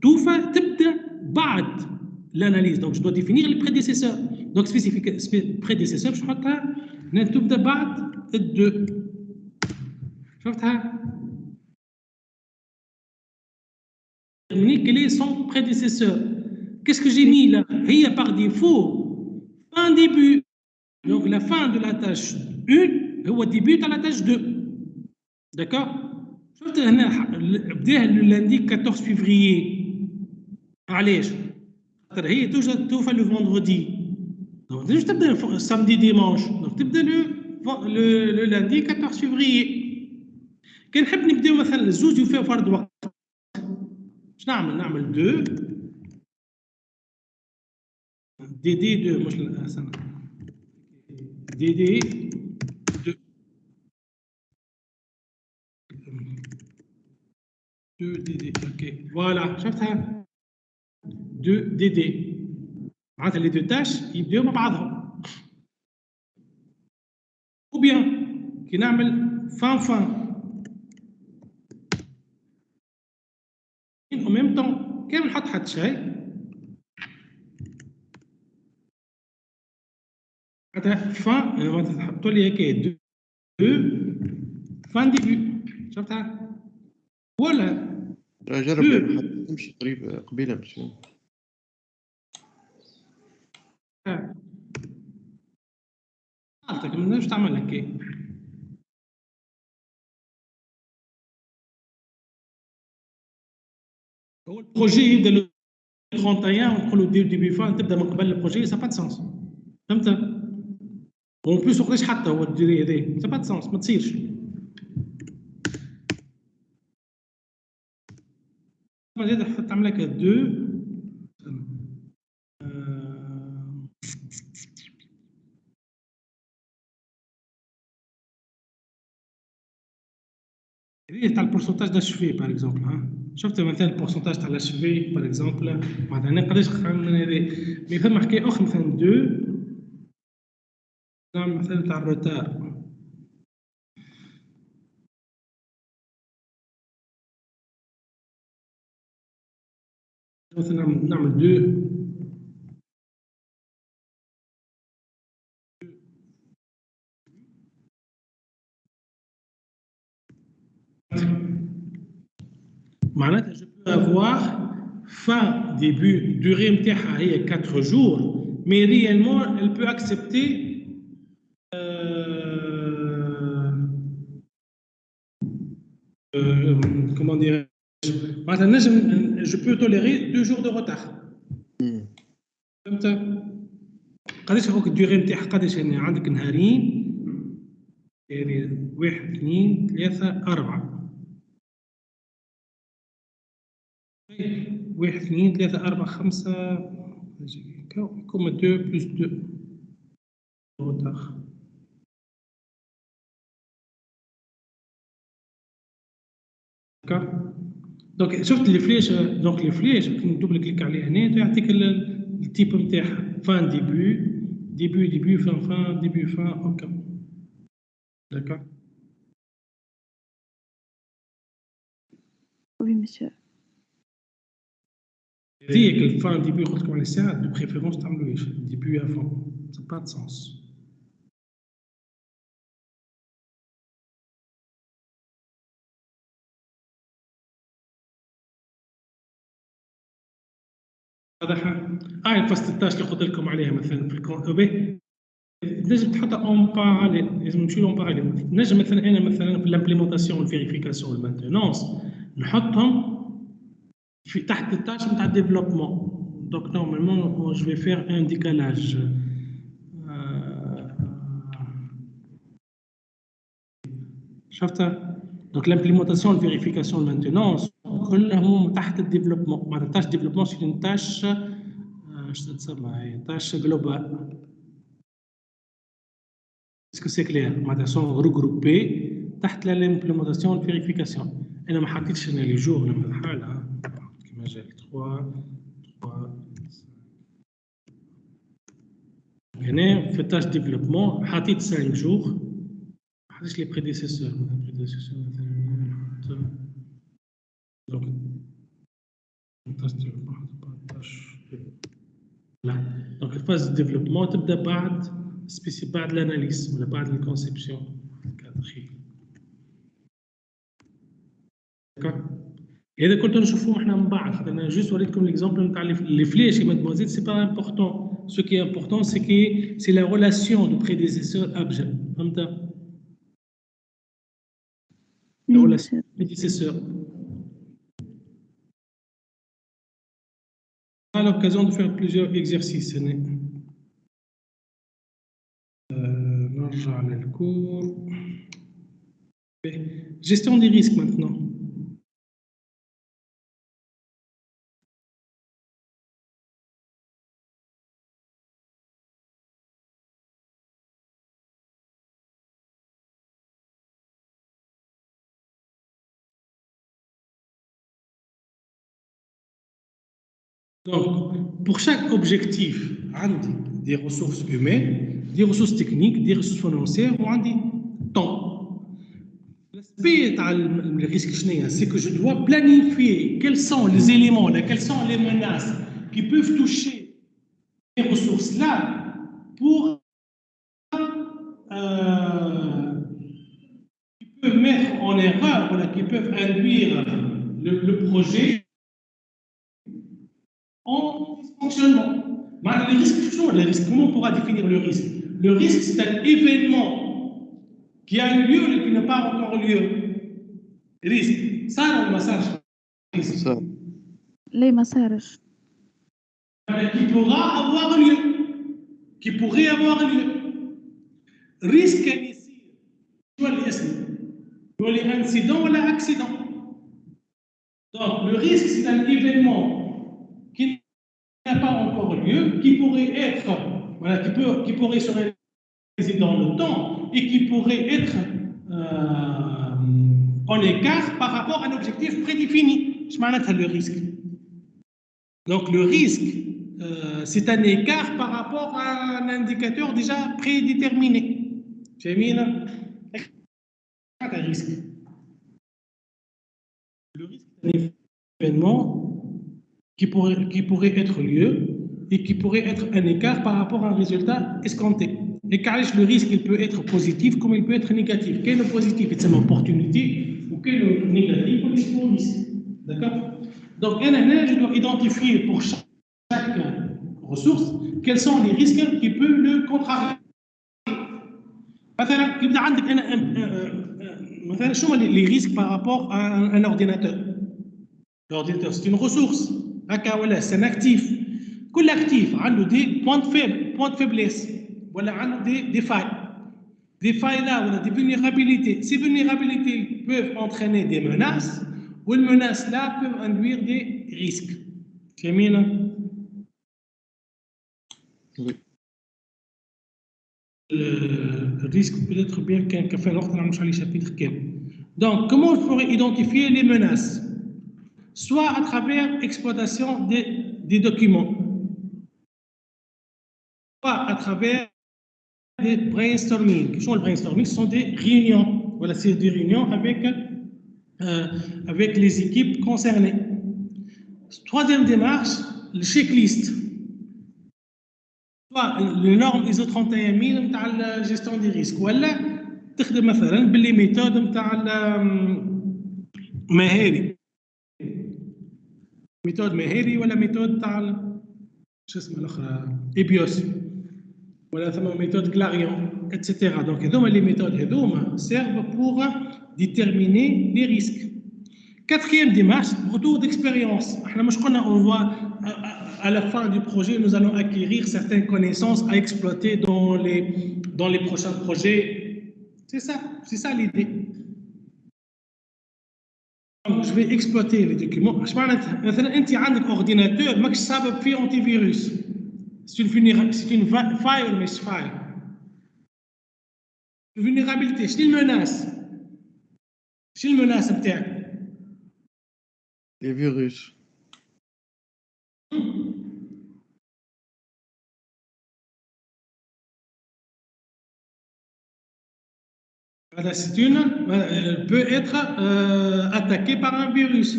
توفى تبدا بعد l'analyse donc je dois définir les prédécesseurs donc prédécesseur باش نحطها هنا تبدا بعد الدو شفتها quel est son prédécesseur. Qu'est-ce que j'ai mis là? Il y a par défaut fin début. Donc la fin de la tâche 1 هو début de la tâche 2. D'accord? شفت هنا بداها le lundi 14 février. علاش؟ خاطر هي توفى le vendredi. Donc مش تبدا samedi dimanche. Donc تبدا le lundi 14 février. كان نحب نبداو مثلا الزوج يوفيو فرد وقت. نعمل 2 DD 2 مش السنة DD 2 DD اوكي فوالا شفتها 2 DD معناتها لي دو تاش يبداو مع بعضهم او بيان كي نعمل فان en même temps كان نحط حتى شيء fin تحطوا لي هكا 2 fin début شفتها ولا جرب تمشي قريب قبيله مسيو. حالتك ما نجمش تعمل هكا. هو البروجي يبدا لو 31 ونقولوا ديبي فان تبدا من قبل البروجي سا با دو سونس فهمت. اون بليس وقتاش حتى هو الديري هذايا سا با دو سونس ما تصيرش. زاد تعمل لك 2 هذه تاع البورسونتاج داشفي باغ اكزومبل ها شفت مثلا البورسونتاج تاع لاشفي باغ اكزومبل معناتها انا قداش من هذه مي فما حكايه اخرى مثلا 2 نعمل مثلا تاع الروتار مثلا نعمل 2 معناتها je peux avoir fin début durée نتاعها هي 4 jours mais réellement elle peut accepter comment dire معناتها نجم je peux tolérer 2 jours de retard فهمت قداش هوك الدوري نتاعها قداش يعني عندك نهارين يعني 1 2 3 4 1 2 3 4 5 كوم 2 بلس 2 retard. D'accord. Donc شفت لي فليش دونك لي فليش دوبل كليك عليه هنا يعطيك التيب نتاعها فان ديبي فان ديبي فان اوكي. D'accord. Oui, monsieur. هذيك الفان ديبي قلت لكم على الساعه دو بريفيرونس تعملوا ايش ديبي افون سا با دو سونس. واضح. الفاست التاش اللي قلت لكم عليها مثلا في الكون لازم تحطها اون باراليل لازم نمشي اون باراليل. نجم مثلا انا مثلا في الامبليمونطاسيون والفيريفيكاسيون والمانتونونس نحطهم في تحت التاش نتاع الديفلوبمون. دونك نورمالمون جو في فير ان ديكالاج شفتها. دونك لامبليمونطاسيون والفيريفيكاسيون والمانتونونس كلهم تحت الديفلوبمون. معناتها تاش ديفلوبمون سي اون تاش اش تتسمى هي تاش جلوبال. Est-ce que c'est clair? Ils sont regroupés تحت l'implémentation et la vérification. أنا ما حطيتش أنا لي جور لما الحالة كما جا 3 هنا في التاش ديفلوبمون حطيت 5 جور ما حطيتش لي بريديسيسور مثلا دونك لا دونك الفاز ديفلوبمون تبدا بعد بعد الاناليز ولا بعد الكونسيبسيون كتدخيل. هذا كنت نشوفوه احنا من بعد خاطر انا جوست وريتكم ليكزومبل نتاع لي فليش مادموزيل سي با امبورطون. سو كي امبورطون سي لا ريلاسيون دو بريديسيسور ابجد فهمت؟ لا ريلاسيون بريديسيسور. À l'occasion de faire plusieurs exercices. نرجع للكور. Gestion des risques maintenant. Donc, pour chaque objectif, عندي des ressources humaines, des ressources techniques, des ressources financières, وعندي temps. L'aspect du risque, c'est que je dois planifier quels sont les éléments, quelles sont les menaces qui peuvent toucher ces ressources-là pour erreur, voilà, qui peuvent induire le projet en dysfonctionnement. Les risques, les risques, comment on pourra définir le risque? Le risque, c'est un événement qui a eu lieu et qui n'a pas encore lieu. Risque. Ça, on va savoir. Ça. ليه ما صارش؟ Qui pourra avoir lieu. Qui pourrait avoir lieu. Risque كان يصير. شو الاسم؟ هو incident ou accident. Donc, le risque, c'est un événement qui n'a pas encore lieu, qui pourrait être, voilà, qui pourrait se réaliser dans le temps et qui pourrait être en écart par rapport à un objectif prédéfini. Je m'en le risque. Donc, le risque, c'est un écart par rapport à un indicateur déjà prédéterminé. J'ai mis là. Un risque. Le risque, c'est un événement qui pourrait être lieu et qui pourrait être un écart par rapport à un résultat escompté. Et car le risque, il peut être positif comme il peut être négatif. Quel est le positif? C'est une opportunité ou quel est le négatif? C'est un risque. D'accord? Donc, je dois identifier pour chaque ressource quels sont les risques qui peuvent le contrarier. مثلا يبدا عندك مثلا شو les risques par rapport à un ordinateur. L'ordinateur, c'est une ressource. C'est un actif. Tout actif a des points de faiblesse. Voilà, des failles. Des failles là, on a des vulnérabilités. Ces vulnérabilités peuvent entraîner des menaces, ou les menaces là peuvent induire des risques. C'est bien. Oui. Le risque peut être bien qu'un fait l'ordre dans le chapitre 4. Donc, comment je pourrais identifier les menaces? Soit à travers l'exploitation des documents, soit à travers des brainstorming. Qu'est-ce que le brainstorming? Ce sont des réunions. Voilà, c'est des réunions avec les équipes concernées. Troisième démarche, le checklist. Soit les normes ISO 31000 de la gestion des risques. Voilà, تخدم مثلا باللي méthode نتاع مهاري. méthode مهاري ولا méthode تاع شو اسمها الاخرى EBIOS ولا ثم méthode Clarion etc. donc هذوما les méthodes هذوما servent pour déterminer les risques. Quatrième démarche, retour d'expérience. On voit à la fin du projet, nous allons acquérir certaines connaissances à exploiter dans les prochains projets. C'est ça l'idée. Je vais exploiter les documents. Maintenant, tu as un ordinateur, mais que ça va faire antivirus. C'est une faille, mais c'est faille. Vulnérabilité, c'est une menace. C'est une menace, peut-être. Les virus. Elle peut être attaquée par un virus.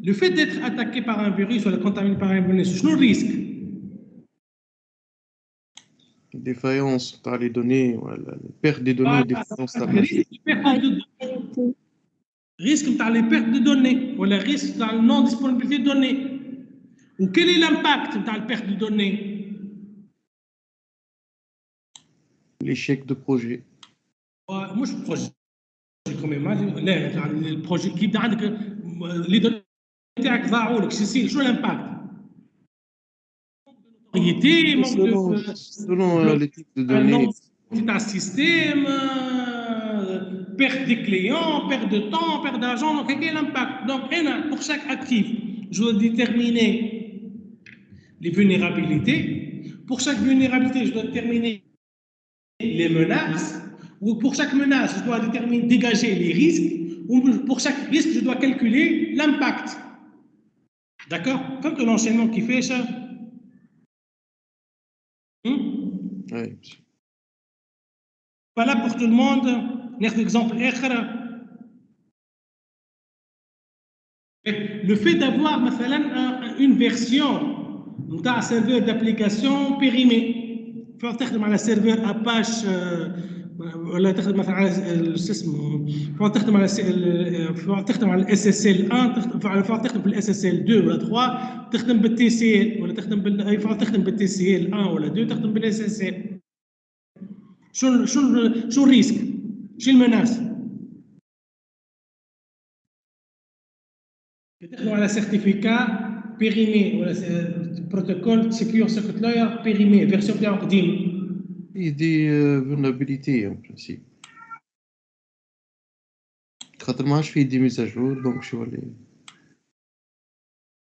Le fait d'être attaqué par un virus ou contaminé par un virus, c'est le risque. Défaillance dans les données, voilà, perte des données, défaillance dans la risque dans les pertes de données ou le risque dans la non-disponibilité de données. Ou quel est l'impact dans la perte de données? l'échec de projet. مش projet comme لا البروجي كي يبدا عندك لي دوني تاعك ضاعوا لك شو الامباكت؟ Selon les types de données. C'est un système, perte des clients, perte de temps, perte d'argent, donc quel est l'impact? Donc, pour chaque actif, je dois déterminer les vulnérabilités. Pour chaque vulnérabilité, je dois déterminer les menaces. Ou pour chaque menace, je dois dégager les risques. Ou pour chaque risque, je dois calculer l'impact. D'accord? Comme que l'enchaînement qui fait ça. Oui. Voilà pour tout le monde. Un exemple. Le fait d'avoir une version d'un serveur d'application périmé, faire un serveur Apache ولا تخدم مثلا على شو اسمه فوا تخدم على فوا تخدم على الاس اس ال 1 فوا تخدم بالاس اس ال 2 ولا 3 تخدم بالتي سي ال ولا تخدم فوا تخدم بالتي سي ال 1 ولا 2 تخدم بالاس اس ال. شو الريسك؟ شو المناس؟ تخدموا على سيرتيفيكا بيريمي ولا بروتوكول سيكيور سيركت لاير بيريمي فيرسيون تاعو قديم. دي vulnérabilité en principe. خاطر ما عادش فيه دي ميزاجور دونك شو اللي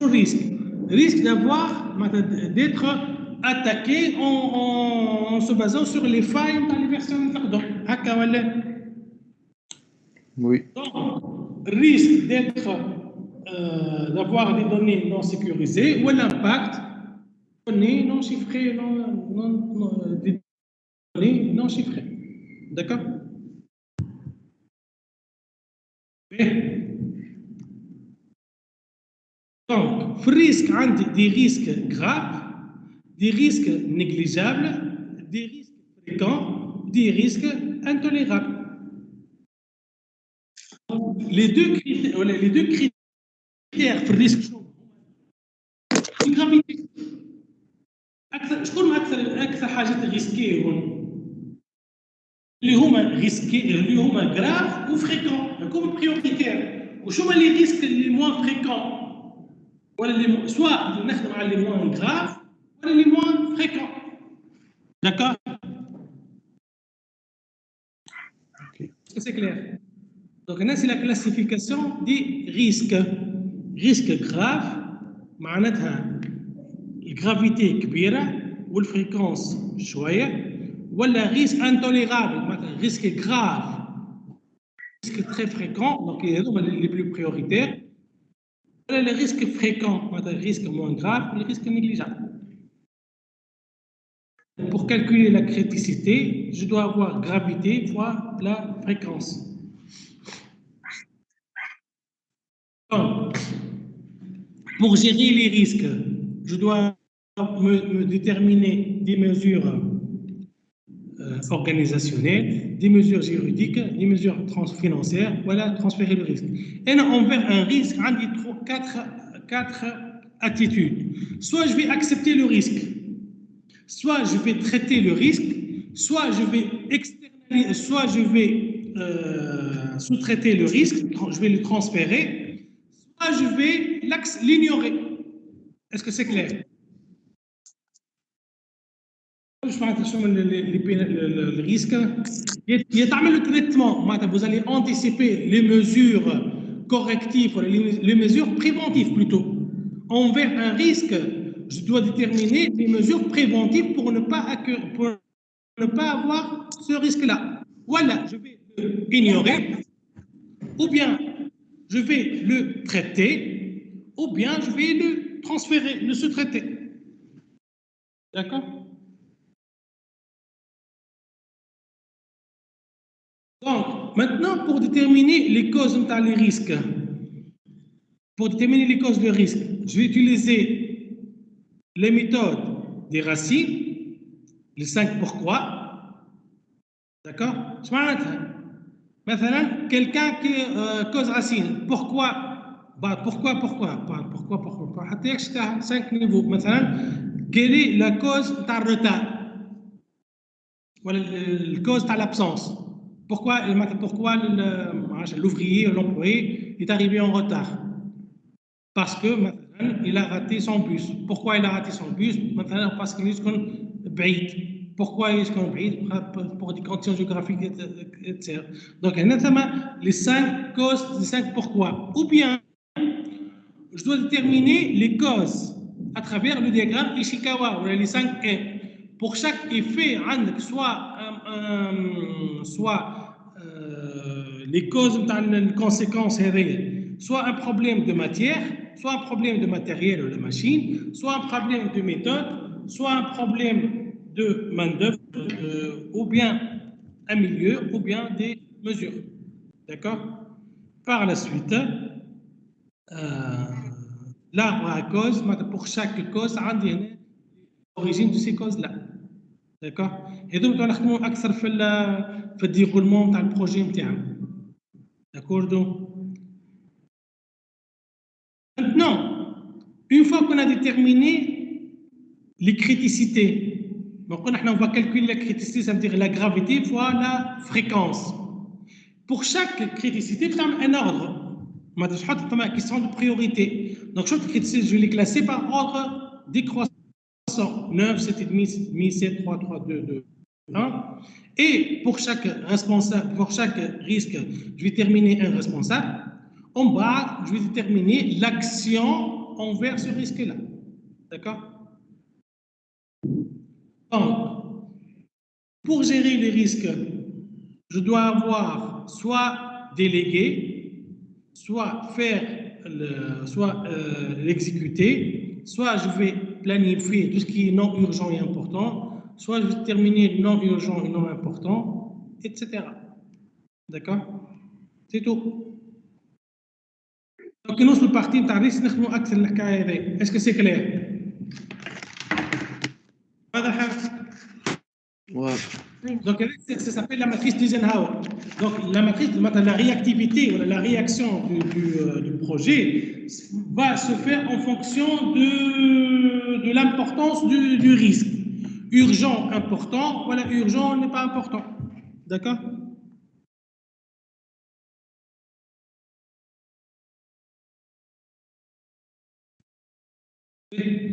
شو الريسك؟ ريسك d'avoir d'être attaqué en se basant sur les failles dans les versions نقدر هكا ولا؟ Oui. Donc, risque d'être d'avoir des données non sécurisées ou l'impact des données non chiffrées, des données non chiffrées. D'accord? Donc, risque des risques graves, des risques négligeables, des risques fréquents, des risques intolérables. Les deux critères في الريسك شنو؟ الجرافيتي. شكون اكثر حاجات ريسكي هون؟ اللي هما ريسكي اللي هما جراف وفريكون كوم بريوريتير. وشو هما لي ريسك اللي موان فريكون؟ ولا اللي سواء نخدم على اللي موان جراف ولا اللي موان فريكون. داكور؟ اوكي. سي كلير. دونك هنا سي لا كلاسيفيكاسيون دي ريسك. ريسك جراف معناتها الجرافيتي كبيره والفريكونس شويه، ولا ريسك انتوليرابل معناتها ريسك جراف ريسك تري فريكون دونك هذوما لي بلو بريوريتير، ولا لي ريسك فريكون معناتها ريسك موان جراف ولا ريسك نيجليجابل. Pour calculer la criticité, je dois avoir gravité fois la fréquence. Donc, pour gérer les risques, je dois me déterminer des mesures organisationnelles, des mesures juridiques, des mesures financières, voilà, transférer le risque. Et envers un risque, on dit quatre attitudes. Soit je vais accepter le risque, soit je vais traiter le risque, soit je vais externaliser, soit je vais sous-traiter le risque, je vais le transférer, soit je vais l'ignorer. Est-ce que c'est clair? Je pense que le risque, le traitement, vous allez anticiper les mesures correctives, les mesures préventives plutôt. Envers un risque, je dois déterminer les mesures préventives pour ne pas avoir ce risque-là. Voilà, je vais l'ignorer, ou bien je vais le traiter, ou bien je vais le transférer, le sous-traiter. D'accord? Donc, maintenant, pour déterminer les causes de les risques, je vais utiliser les méthodes des racines, les 5 pourquoi. D'accord? Maintenant, quelqu'un qui cause racine, pourquoi? Pourquoi? 5 niveaux. Maintenant, quelle est la cause de retard? Ou la cause de l'absence? Pourquoi l'ouvrier ou l'employé est arrivé en retard? Parce que maintenant, il a raté son bus. Pourquoi il a raté son bus? Maintenant, parce qu'il est بعيد. Pourquoi il est بعيد? Pour des conditions géographiques, etc. Donc, les 5 causes, les 5 pourquoi. Ou bien, je dois déterminer les causes à travers le diagramme Ishikawa, ou les 5 E. Pour chaque effet, soit les causes, les conséquences, soit un problème de matière, soit un problème de matériel ou de machine, soit un problème de méthode, soit un problème de main-d'œuvre, ou bien un milieu, ou bien des mesures. D'accord? Par la suite, l'arbre à cause, pour chaque cause, on a l'origine de ces causes-là. d'accord. Et donc on نخدموا اكثر في الديغولمون تاع البروجي نتاعنا. D'accord, donc. Maintenant, une fois qu'on a déterminé les criticités, donc on va calculer la criticité, ça veut dire la gravité fois la fréquence. Pour chaque criticité, tu as un ordre. Tu as une question de priorité. Donc, chaque criticité, je vais les classer par ordre décroissant. 9, 7,5, 7,5, 7, 3, 3, 2, 2, 1. Et pour chaque responsable, pour chaque risque, je vais terminer un responsable. En bas, je vais déterminer l'action envers ce risque-là. D'accord? Donc, pour gérer les risques, je dois avoir soit délégué, soit faire, l'exécuter, soit je vais planifier tout ce qui est non urgent et important, soit je vais terminer non urgent et non important, etc. D'accord? C'est tout. Donc, nous, le parti de risque, nous avons accès à est-ce que c'est clair? Ouais. Donc, ça s'appelle la matrice d'Eisenhower. Donc, la matrice, la réactivité ou la réaction du projet va se faire en fonction de l'importance du risque. Urgent, important, voilà, urgent n'est pas important. D'accord?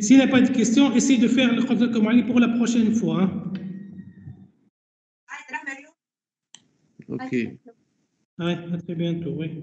S'il n'y a pas de questions, essayez de faire le contrôle commandé pour la prochaine fois. Hein. Ok. Ouais, à très bientôt, oui.